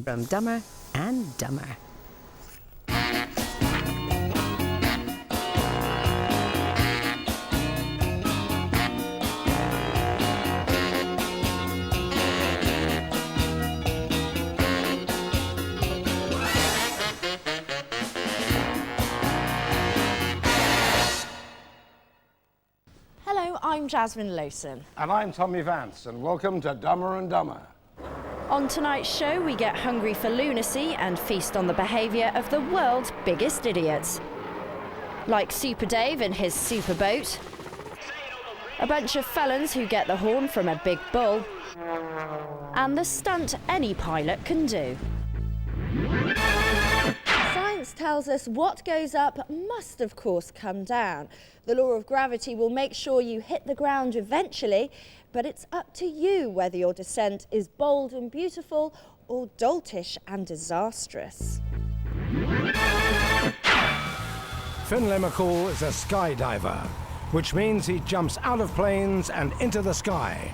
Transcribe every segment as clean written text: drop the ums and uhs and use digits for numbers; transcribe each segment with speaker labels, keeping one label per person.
Speaker 1: from Dumber and Dumber.
Speaker 2: Hello, I'm Jasmine Lawson.
Speaker 3: And I'm Tommy Vance, and welcome to Dumber and Dumber.
Speaker 2: On tonight's show, we get hungry for lunacy and feast on the behaviour of the world's biggest idiots. Like Super Dave and his super boat, a bunch of felons who get the horn from a big bull, and the stunt any pilot can do. Science tells us what goes up must, of course, come down. The law of gravity will make sure you hit the ground eventually, but it's up to you whether your descent is bold and beautiful or doltish and disastrous.
Speaker 3: Finlay McCool is a skydiver, which means he jumps out of planes and into the sky.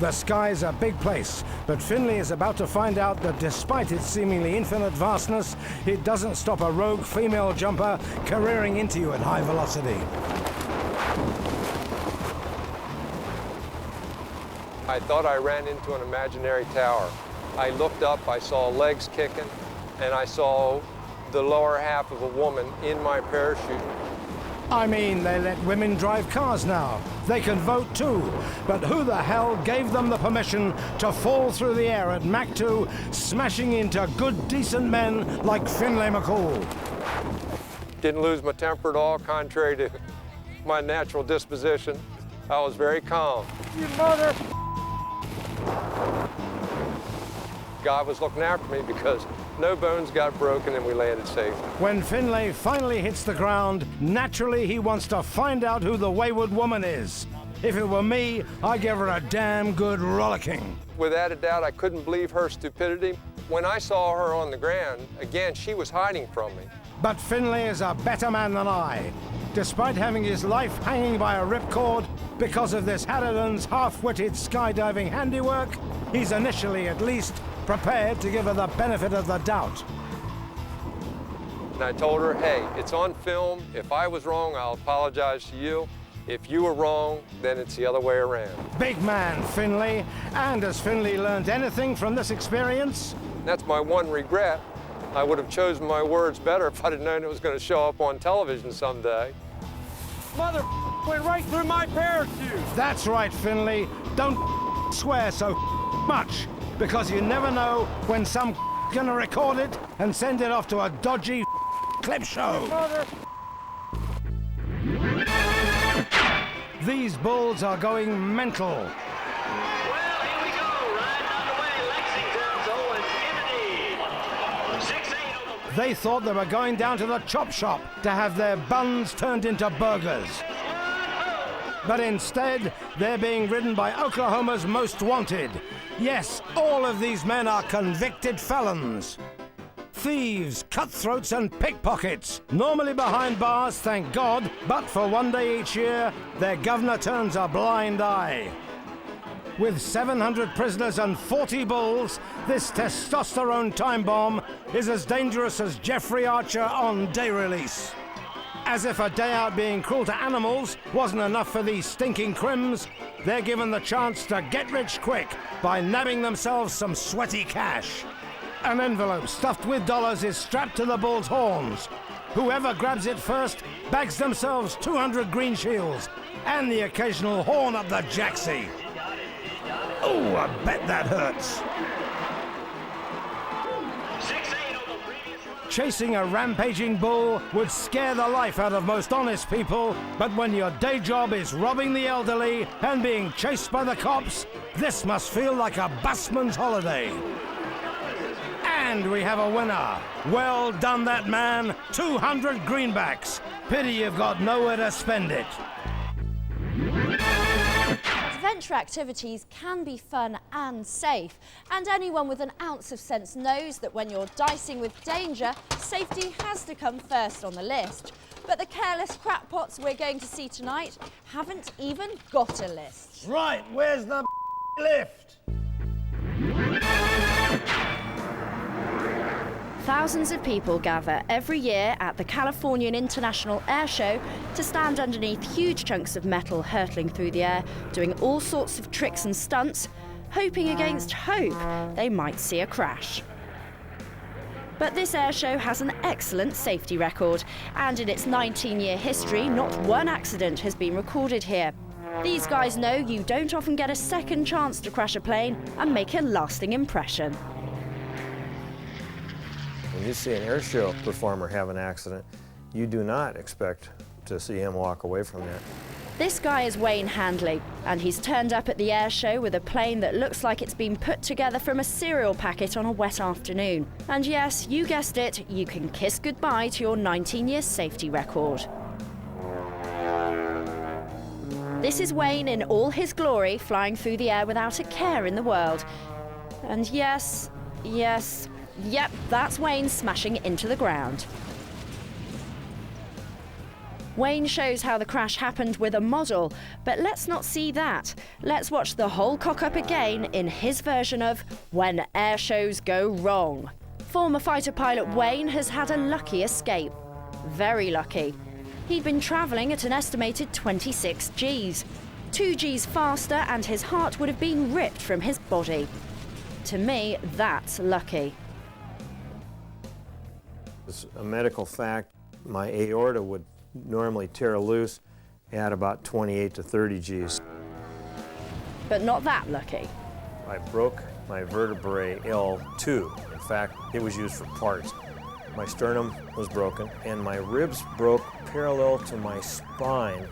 Speaker 3: The sky's a big place, but Finlay is about to find out that despite its seemingly infinite vastness, it doesn't stop a rogue female jumper careering into you at high velocity.
Speaker 4: I thought I ran into an imaginary tower. I looked up, I saw legs kicking, and I saw the lower half of a woman in my parachute.
Speaker 3: I mean, they let women drive cars now. They can vote too. But who the hell gave them the permission to fall through the air at Mach 2, smashing into good, decent men like Finlay McCool?
Speaker 4: Didn't lose my temper at all, contrary to my natural disposition. I was very calm.
Speaker 3: You mother...
Speaker 4: God was looking after me because no bones got broken and we landed safely.
Speaker 3: When Finlay finally hits the ground, naturally he wants to find out who the wayward woman is. If it were me, I'd give her a damn good rollicking.
Speaker 4: Without a doubt, I couldn't believe her stupidity. When I saw her on the ground, again, she was hiding from me.
Speaker 3: But Finlay is a better man than I. Despite having his life hanging by a ripcord because of this Harridan's half-witted skydiving handiwork, he's initially, at least, prepared to give her the benefit of the doubt.
Speaker 4: And I told her, hey, it's on film. If I was wrong, I'll apologize to you. If you were wrong, then it's the other way around.
Speaker 3: Big man, Finlay. And has Finlay learned anything from this experience?
Speaker 4: That's my one regret. I would have chosen my words better if I'd have known it was going to show up on television someday.
Speaker 5: Mother went right through my parachute.
Speaker 3: That's right, Finlay. Don't swear so much, because you never know when some gonna record it and send it off to a dodgy clip show.
Speaker 5: Mother.
Speaker 3: These bulls are going mental.
Speaker 6: Well, here we go. Riding underway, Lexington's Owen Kennedy. 6'8" over.
Speaker 3: They thought they were going down to the chop shop to have their buns turned into burgers. But instead, they're being ridden by Oklahoma's most wanted. Yes, all of these men are convicted felons. Thieves, cutthroats and pickpockets. Normally behind bars, thank God, but for one day each year, their governor turns a blind eye. With 700 prisoners and 40 bulls, this testosterone time bomb is as dangerous as Jeffrey Archer on day release. As if a day out being cruel to animals wasn't enough for these stinking crims, they're given the chance to get rich quick by nabbing themselves some sweaty cash. An envelope stuffed with dollars is strapped to the bull's horns. Whoever grabs it first bags themselves 200 green shields and the occasional horn up the jacksie. Oh, I bet that hurts. Chasing a rampaging bull would scare the life out of most honest people, but when your day job is robbing the elderly and being chased by the cops, this must feel like a busman's holiday. And we have a winner. Well done, that man. 200 greenbacks. Pity you've got nowhere to spend it.
Speaker 2: Adventure activities can be fun and safe, and anyone with an ounce of sense knows that when you're dicing with danger, safety has to come first on the list. But the careless crackpots we're going to see tonight haven't even got a list.
Speaker 3: Right, where's the lift?
Speaker 2: Thousands of people gather every year at the Californian International Air Show to stand underneath huge chunks of metal hurtling through the air, doing all sorts of tricks and stunts, hoping against hope they might see a crash. But this air show has an excellent safety record, and in its 19-year history, not one accident has been recorded here. These guys know you don't often get a second chance to crash a plane and make a lasting impression.
Speaker 7: When you see an air show performer have an accident, you do not expect to see him walk away from that.
Speaker 2: This guy is Wayne Handley, and he's turned up at the air show with a plane that looks like it's been put together from a cereal packet on a wet afternoon. And yes, you guessed it, you can kiss goodbye to your 19-year safety record. This is Wayne in all his glory, flying through the air without a care in the world. And yes, yep, that's Wayne smashing into the ground. Wayne shows how the crash happened with a model, but let's not see that. Let's watch the whole cock-up again in his version of When Air Shows Go Wrong. Former fighter pilot Wayne has had a lucky escape. Very lucky. He'd been travelling at an estimated 26 Gs. 2 Gs faster and his heart would have been ripped from his body. To me, that's lucky.
Speaker 7: It's a medical fact. My aorta would normally tear loose at about 28 to 30 Gs.
Speaker 2: But not that lucky.
Speaker 7: I broke my vertebrae L2. In fact, it was used for parts. My sternum was broken and my ribs broke parallel to my spine.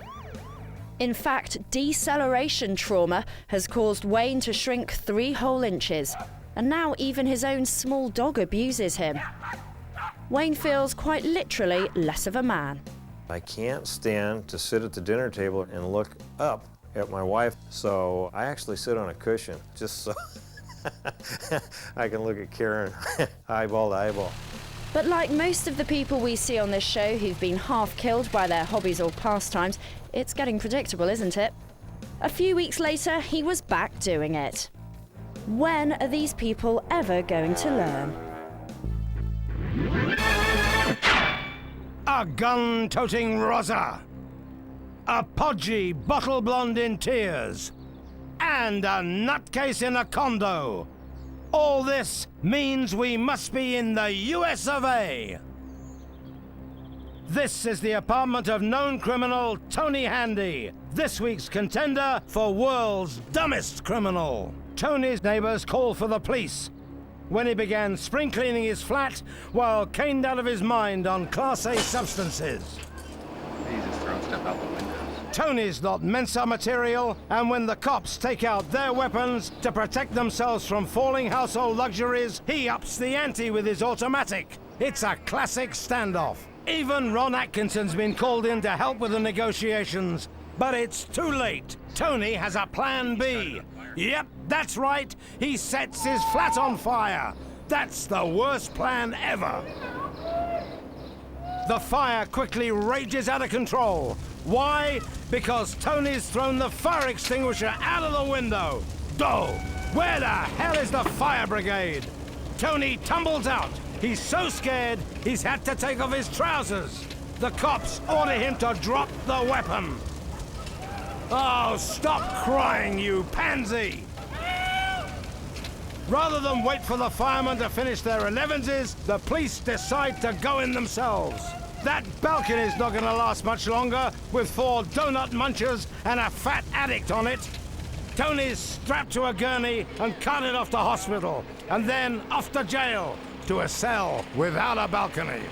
Speaker 2: In fact, deceleration trauma has caused Wayne to shrink 3 whole inches, and now even his own small dog abuses him. Wayne feels quite literally less of a man.
Speaker 7: I can't stand to sit at the dinner table and look up at my wife, so I actually sit on a cushion just so I can look at Karen eyeball to eyeball.
Speaker 2: But like most of the people we see on this show who've been half killed by their hobbies or pastimes, it's getting predictable, isn't it? A few weeks later, he was back doing it. When are these people ever going to learn?
Speaker 3: A gun-toting Rosa, a podgy bottle blonde in tears, and a nutcase in a condo. All this means we must be in the US of A. This is the apartment of known criminal Tony Handy, this week's contender for world's dumbest criminal. Tony's neighbors called for the police when he began spring cleaning his flat while caned out of his mind on Class A substances.
Speaker 8: He's just throwing stuff out the windows.
Speaker 3: Tony's not Mensa material, and when the cops take out their weapons to protect themselves from falling household luxuries, he ups the ante with his automatic. It's a classic standoff. Even Ron Atkinson's been called in to help with the negotiations, but it's too late. Tony has a plan B. Yep, that's right. He sets his flat on fire. That's the worst plan ever. The fire quickly rages out of control. Why? Because Tony's thrown the fire extinguisher out of the window. Doh! Where the hell is the fire brigade? Tony tumbles out. He's so scared, he's had to take off his trousers. The cops order him to drop the weapon. Oh, stop crying, you pansy! Rather than wait for the firemen to finish their 11s, the police decide to go in themselves. That balcony's not gonna last much longer with 4 donut munchers and a fat addict on it. Tony's strapped to a gurney and carted off to hospital, and then off to jail, to a cell without a balcony.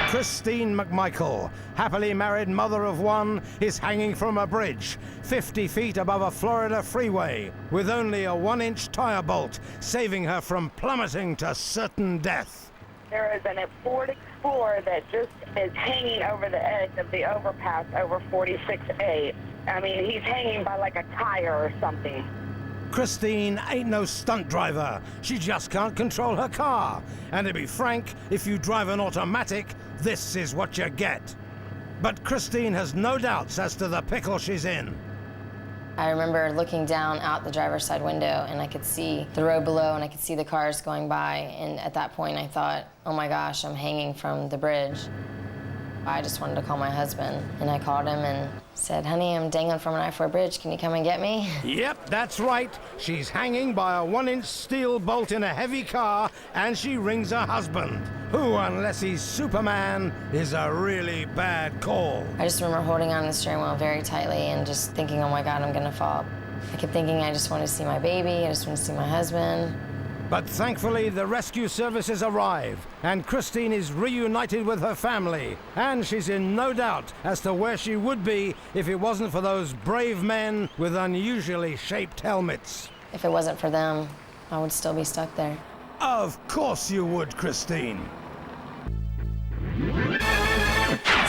Speaker 3: Christine McMichael, happily married mother of 1, is hanging from a bridge 50 feet above a Florida freeway with only a 1-inch tire bolt saving her from plummeting to certain death.
Speaker 9: There is an Ford Explorer that just is hanging over the edge of the overpass over 46A. I mean, he's hanging by like a tire or something.
Speaker 3: Christine ain't no stunt driver. She just can't control her car. And to be frank, if you drive an automatic, this is what you get. But Christine has no doubts as to the pickle she's in.
Speaker 10: I remember looking down out the driver's side window, and I could see the road below, and I could see the cars going by, and at that point I thought, oh my gosh, I'm hanging from the bridge. I just wanted to call my husband, and I called him and said, honey, I'm dangling from an I-4 bridge. Can you come and get me?
Speaker 3: Yep, that's right. She's hanging by a 1-inch steel bolt in a heavy car, and she rings her husband, who, unless he's Superman, is a really bad call.
Speaker 10: I just remember holding on the steering wheel very tightly and just thinking, oh my God, I'm gonna fall. I kept thinking I just want to see my baby, I just want to see my husband.
Speaker 3: But thankfully, the rescue services arrive, and Christine is reunited with her family, and she's in no doubt as to where she would be if it wasn't for those brave men with unusually shaped helmets.
Speaker 10: If it wasn't for them, I would still be stuck there.
Speaker 3: Of course you would, Christine.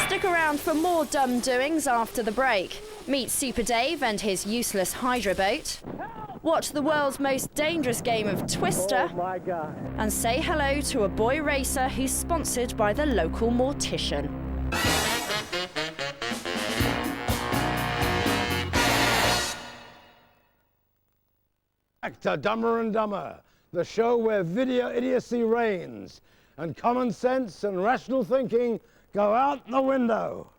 Speaker 2: Stick around for more dumb doings after the break. Meet Super Dave and his useless Hydra boat. Watch the world's most dangerous game of Twister.
Speaker 5: Oh my God.
Speaker 2: And say hello to a boy racer who's sponsored by the local mortician.
Speaker 3: Back to Dumber and Dumber, the show where video idiocy reigns, and common sense and rational thinking go out the window.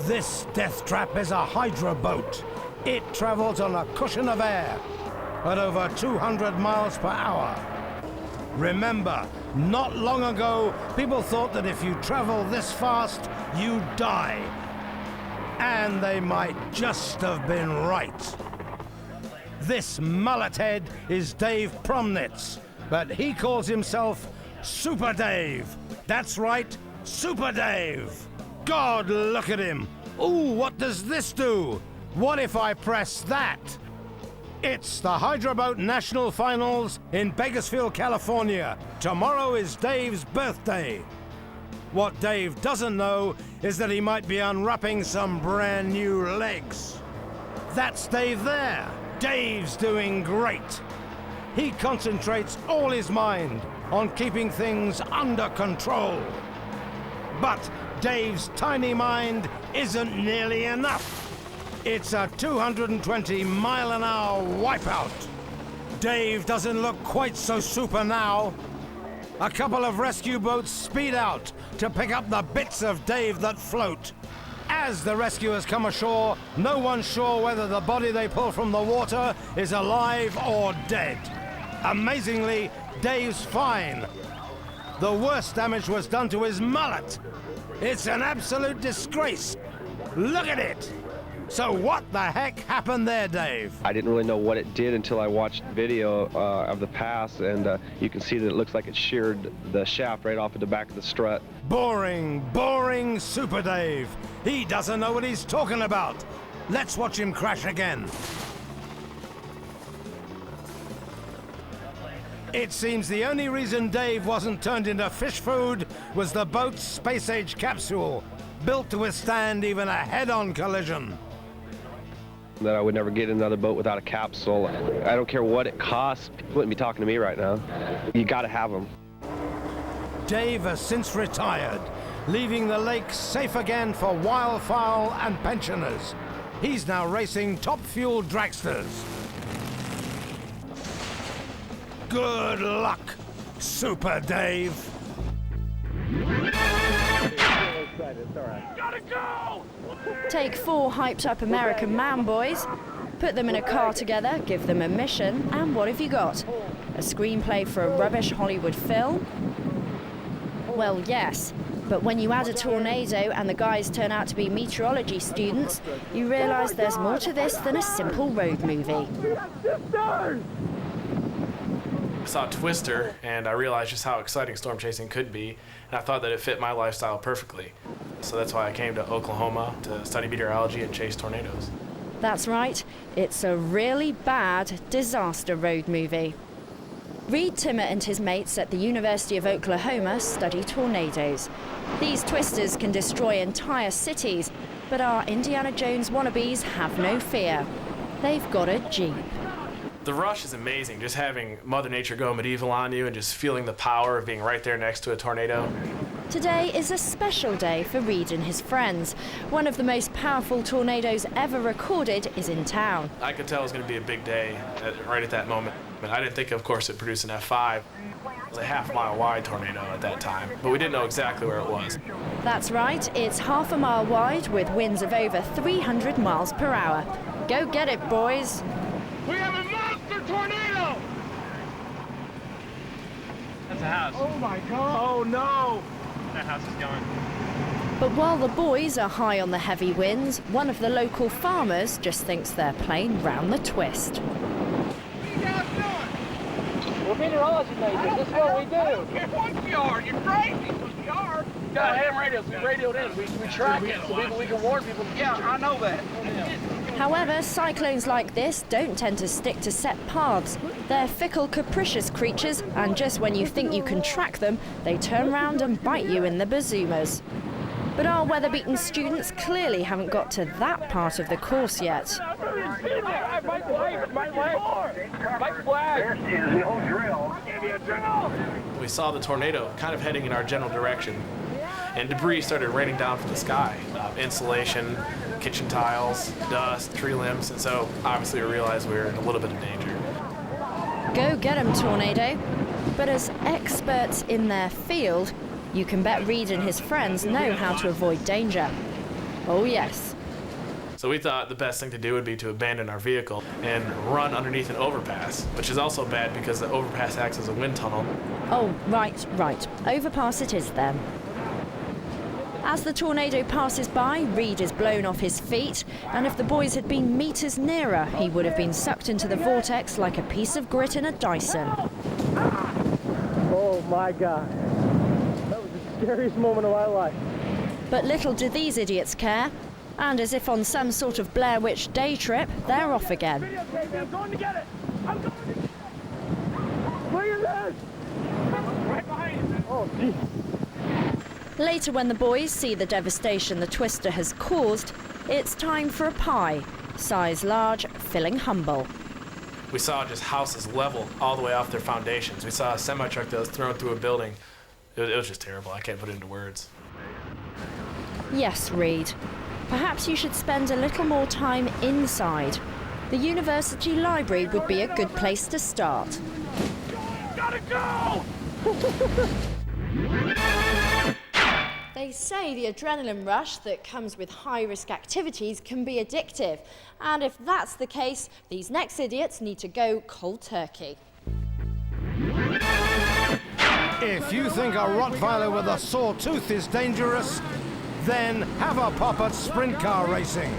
Speaker 3: This death trap is a Hydra boat. It travels on a cushion of air at over 200 miles per hour. Remember, not long ago, people thought that if you travel this fast, you die. And they might just have been right. This mullet head is Dave Promnitz, but he calls himself Super Dave. That's right, Super Dave. God, look at him. Ooh, what does this do? What if I press that? It's the Hydra Boat National Finals in Bakersfield, California. Tomorrow is Dave's birthday. What Dave doesn't know is that he might be unwrapping some brand new legs. That's Dave there. Dave's doing great. He concentrates all his mind on keeping things under control. But Dave's tiny mind isn't nearly enough. It's a 220-mile-an-hour wipeout. Dave doesn't look quite so super now. A couple of rescue boats speed out to pick up the bits of Dave that float. As the rescuers come ashore, no one's sure whether the body they pull from the water is alive or dead. Amazingly, Dave's fine. The worst damage was done to his mullet. It's an absolute disgrace. Look at it. So what the heck happened there, Dave?
Speaker 11: I didn't really know what it did until I watched video of the pass, and you can see that it looks like it sheared the shaft right off of the back of the strut.
Speaker 3: Boring, boring Super Dave. He doesn't know what he's talking about. Let's watch him crash again. It seems the only reason Dave wasn't turned into fish food was the boat's space-age capsule, built to withstand even a head-on collision.
Speaker 11: That I would never get in another boat without a capsule. I don't care what it costs. You wouldn't be talking to me right now. You got to have them.
Speaker 3: Dave has since retired, leaving the lake safe again for wildfowl and pensioners. He's now racing top-fuel dragsters. Good luck, Super Dave.
Speaker 5: Gotta go!
Speaker 2: Take 4 hyped-up American man boys, put them in a car together, give them a mission, and what have you got? A screenplay for a rubbish Hollywood film? Well, yes, but when you add a tornado and the guys turn out to be meteorology students, you realise there's more to this than a simple road movie.
Speaker 12: I saw Twister, and I realized just how exciting storm chasing could be, and I thought that it fit my lifestyle perfectly. So that's why I came to Oklahoma to study meteorology and chase tornadoes.
Speaker 2: That's right, it's a really bad disaster road movie. Reed Timmer and his mates at the University of Oklahoma study tornadoes. These twisters can destroy entire cities, but our Indiana Jones wannabes have no fear. They've got a Jeep.
Speaker 12: The rush is amazing, just having Mother Nature go medieval on you and just feeling the power of being right there next to a tornado.
Speaker 2: Today is a special day for Reed and his friends. One of the most powerful tornadoes ever recorded is in town.
Speaker 12: I could tell it was going to be a big day right at that moment. But I didn't think, of course, it'd produce an F5. It was a half-mile wide tornado at that time, but we didn't know exactly where it was.
Speaker 2: That's right, it's half a mile wide with winds of over 300 miles per hour. Go get it, boys.
Speaker 5: We have a monster tornado!
Speaker 8: That's a house.
Speaker 5: Oh my God! Oh no!
Speaker 8: That house is going.
Speaker 2: But while the boys are high on the heavy winds, one of the local farmers just thinks they're playing round the twist.
Speaker 5: What are you guys doing?
Speaker 13: We're meteorology majors. This is what we do.
Speaker 5: I don't care what you are. You're crazy. What you are.
Speaker 13: We got ham radios. We radioed in. We track it so we can warn people.
Speaker 5: Yeah, I know that.
Speaker 2: However, cyclones like this don't tend to stick to set paths. They're fickle, capricious creatures, and just when you think you can track them, they turn round and bite you in the bazoomas. But our weather-beaten students clearly haven't got to that part of the course yet.
Speaker 12: We saw the tornado kind of heading in our general direction, and debris started raining down from the sky. Insulation, kitchen tiles, dust, tree limbs, and so obviously we realized we were in a little bit of danger.
Speaker 2: Go get 'em, tornado. But as experts in their field, you can bet Reed and his friends know how to avoid danger. Oh yes.
Speaker 12: So we thought the best thing to do would be to abandon our vehicle and run underneath an overpass, which is also bad because the overpass acts as a wind tunnel.
Speaker 2: Oh, right. Overpass it is then. As the tornado passes by, Reed is blown off his feet, and if the boys had been meters nearer, he would have been sucked into the vortex like a piece of grit in a Dyson.
Speaker 13: Oh my God. That was the scariest moment of my life.
Speaker 2: But little do these idiots care. And as if on some sort of Blair Witch day trip, they're off again.
Speaker 5: I'm going to get it. I'm going to get it. Look at this. Right behind you.
Speaker 13: Oh, geez.
Speaker 2: Later, when the boys see the devastation the twister has caused, it's time for a pie. Size large, filling humble.
Speaker 12: We saw just houses level all the way off their foundations. We saw a semi-truck that was thrown through a building. It was just terrible. I can't put it into words.
Speaker 2: Yes, Reed. Perhaps you should spend a little more time inside. The university library would be a good place to start.
Speaker 5: Gotta go!
Speaker 2: They say the adrenaline rush that comes with high-risk activities can be addictive. And if that's the case, these next idiots need to go cold turkey.
Speaker 3: If you think a Rottweiler with a sore tooth is dangerous, then have a pop at sprint car racing.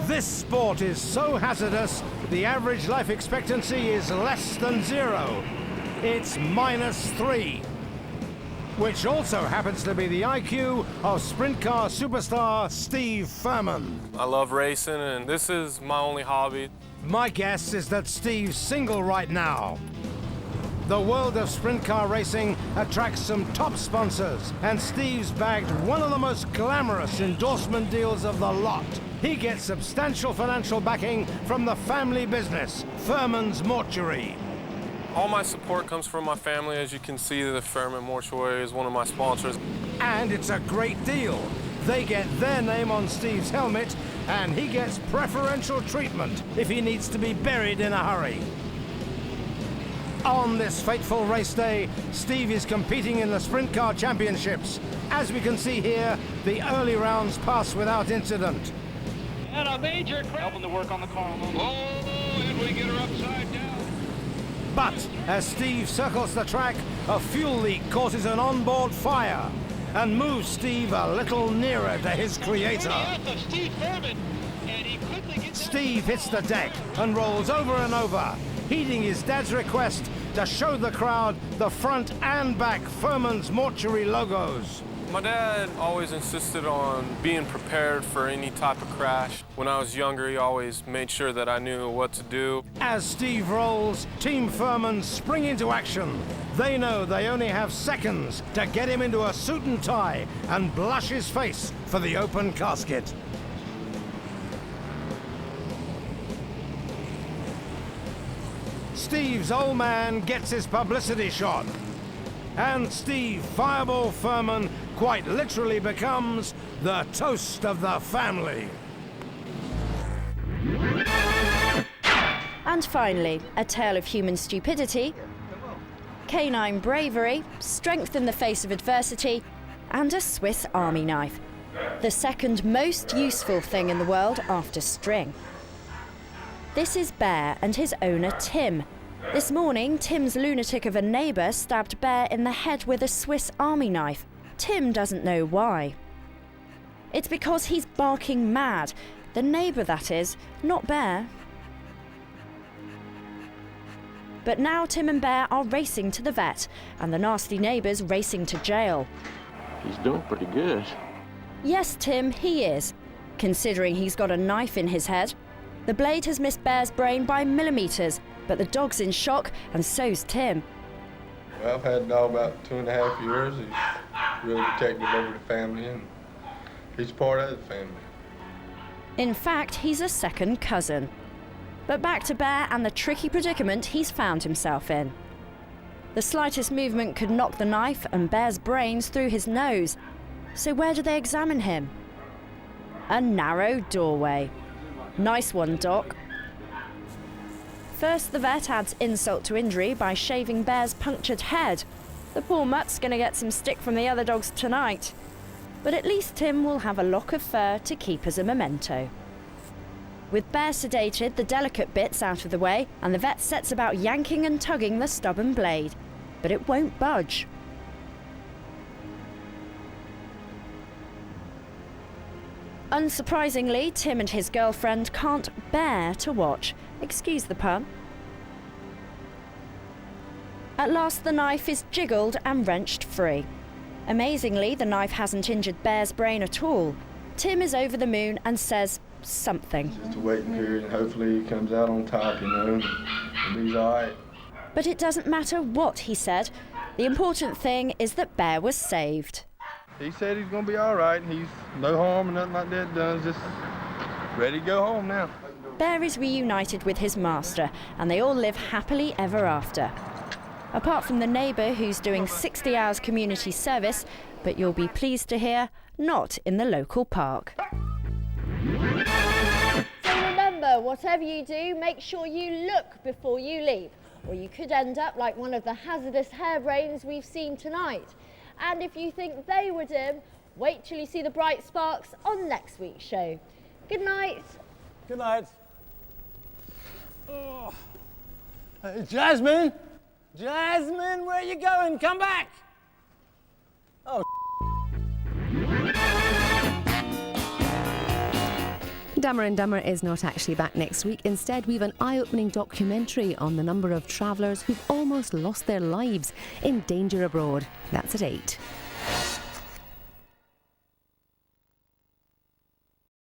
Speaker 3: This sport is so hazardous, the average life expectancy is less than 0. It's -3, which also happens to be the IQ of sprint car superstar Steve Furman.
Speaker 14: I love racing, and this is my only hobby.
Speaker 3: My guess is that Steve's single right now. The world of sprint car racing attracts some top sponsors, and Steve's bagged one of the most glamorous endorsement deals of the lot. He gets substantial financial backing from the family business, Furman's Mortuary.
Speaker 14: All my support comes from my family. As you can see, the Furman Mortuary is one of my sponsors.
Speaker 3: And it's a great deal. They get their name on Steve's helmet, and he gets preferential treatment if he needs to be buried in a hurry. On this fateful race day, Steve is competing in the Sprint Car Championships. As we can see here, the early rounds pass without incident.
Speaker 5: And a major crash. Helping to work on the car a little.
Speaker 6: Oh, and we get her upside down.
Speaker 3: But as Steve circles the track, a fuel leak causes an onboard fire and moves Steve a little nearer to his creator. Steve hits the deck and rolls over and over, heeding his dad's request to show the crowd the front and back Furman's Mortuary logos.
Speaker 14: My dad always insisted on being prepared for any type of crash. When I was younger, he always made sure that I knew what to do.
Speaker 3: As Steve rolls, Team Furman spring into action. They know they only have seconds to get him into a suit and tie and blush his face for the open casket. Steve's old man gets his publicity shot. And Steve Fireball Furman quite literally becomes the toast of the family.
Speaker 2: And finally, a tale of human stupidity, canine bravery, strength in the face of adversity, and a Swiss Army knife. The second most useful thing in the world after string. This is Bear and his owner Tim. This morning, Tim's lunatic of a neighbour stabbed Bear in the head with a Swiss Army knife. Tim doesn't know why. It's because he's barking mad. The neighbour, that is, not Bear. But now Tim and Bear are racing to the vet, and the nasty neighbour's racing to jail.
Speaker 15: He's doing pretty good.
Speaker 2: Yes, Tim, he is, considering he's got a knife in his head. The blade has missed Bear's brain by millimetres, but the dog's in shock, and so's Tim.
Speaker 16: Well, I've had the dog about 2.5 years. He's really protective over the family, and he's part of the family.
Speaker 2: In fact, he's a second cousin. But back to Bear and the tricky predicament he's found himself in. The slightest movement could knock the knife and Bear's brains through his nose. So where do they examine him? A narrow doorway. Nice one, Doc. First, the vet adds insult to injury by shaving Bear's punctured head. The poor mutt's gonna get some stick from the other dogs tonight. But at least Tim will have a lock of fur to keep as a memento. With Bear sedated, the delicate bits out of the way, and the vet sets about yanking and tugging the stubborn blade. But it won't budge. Unsurprisingly, Tim and his girlfriend can't bear to watch. Excuse the pun. At last, the knife is jiggled and wrenched free. Amazingly, the knife hasn't injured Bear's brain at all. Tim is over the moon and says something.
Speaker 16: Just a waiting period, and hopefully he comes out on top, you know, and he's all right.
Speaker 2: But it doesn't matter what he said. The important thing is that Bear was saved.
Speaker 16: He said he's going to be all right. He's no harm and nothing like that done. Just ready to go home now.
Speaker 2: Bear is reunited with his master, and they all live happily ever after. Apart from the neighbour who's doing 60 hours community service, but you'll be pleased to hear, not in the local park.
Speaker 17: So remember, whatever you do, make sure you look before you leave, or you could end up like one of the hazardous harebrains we've seen tonight. And if you think they were dim, wait till you see the bright sparks on next week's show. Good night.
Speaker 5: Good night. Oh. Hey, Jasmine! Jasmine, where you going? Come back! Oh,
Speaker 1: Dumber and Dumber is not actually back next week. Instead, we've an eye-opening documentary on the number of travellers who've almost lost their lives in danger abroad. That's at 8.